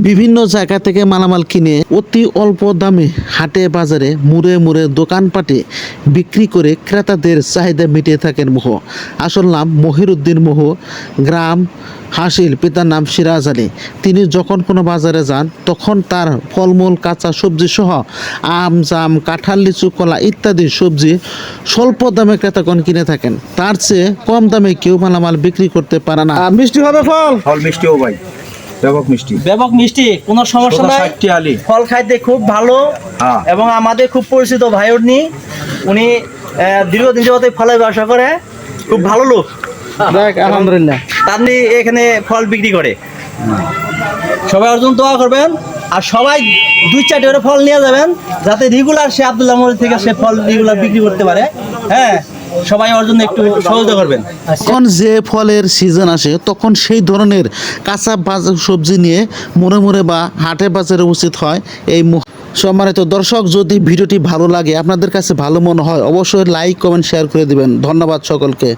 বিভিন্ন জায়গা থেকে মালামাল কিনে অতি অল্প দামে হাটে বাজারে মুড়ে মুড়ে দোকানপাটে বিক্রি করে ক্রেতাদের চাহিদা মিটিয়ে থাকেন মোহ। আসল নাম মহিরুদ্দিন মোহ, গ্রাম হাসিল, পিতার নাম সিরাজ আলী। তিনি যখন কোনো বাজারে যান তখন তার ফলমূল, কাঁচা সবজি সহ আম, জাম, কাঁঠাল, লিচু, কলা ইত্যাদি সবজি স্বল্প দামে ক্রেতাগণ কিনে থাকেন। তার চেয়ে কম দামে কেউ মালামাল বিক্রি করতে পারে না। আর মিষ্টি হবে ফল, ফল মিষ্টিও ভাই, ব্যাপক মিষ্টি, ব্যাপক মিষ্টি, কোনো সমস্যা নাই। 60 আলি ফল খাইতে খুব ভালো। হ্যাঁ। এবং আমাদের খুব পরিচিত ভাই উনি দীর্ঘদিন যাবত ফলের ব্যবসা করে, খুব ভালো লোক। আলহামদুলিল্লাহ। আপনি এখানে ফল বিক্রি করে, সবাই অর্জন দোয়া করবেন। আর সবাই 2-4টি করে ফল নিয়ে যাবেন, যাতে রেগুলার সে আব্দুল্লাহ মোড় থেকে সে ফল রেগুলার বিক্রি করতে পারে। হ্যাঁ, সবাই ওর জন্য একটু সহযোগিতা করবেন। যখন যে ফলের সিজন আসে তখন সেই ধরনের কাঁচা বাজার সবজি নিয়ে মোড়ে মোড়ে বা হাটে বাজারে উচিত হয় এই সম্মানিত দর্শক, যদি ভিডিওটি ভালো লাগে, আপনাদের কাছে ভালো মনে হয়, অবশ্যই লাইক, কমেন্ট, শেয়ার করে দিবেন। ধন্যবাদ সকলকে।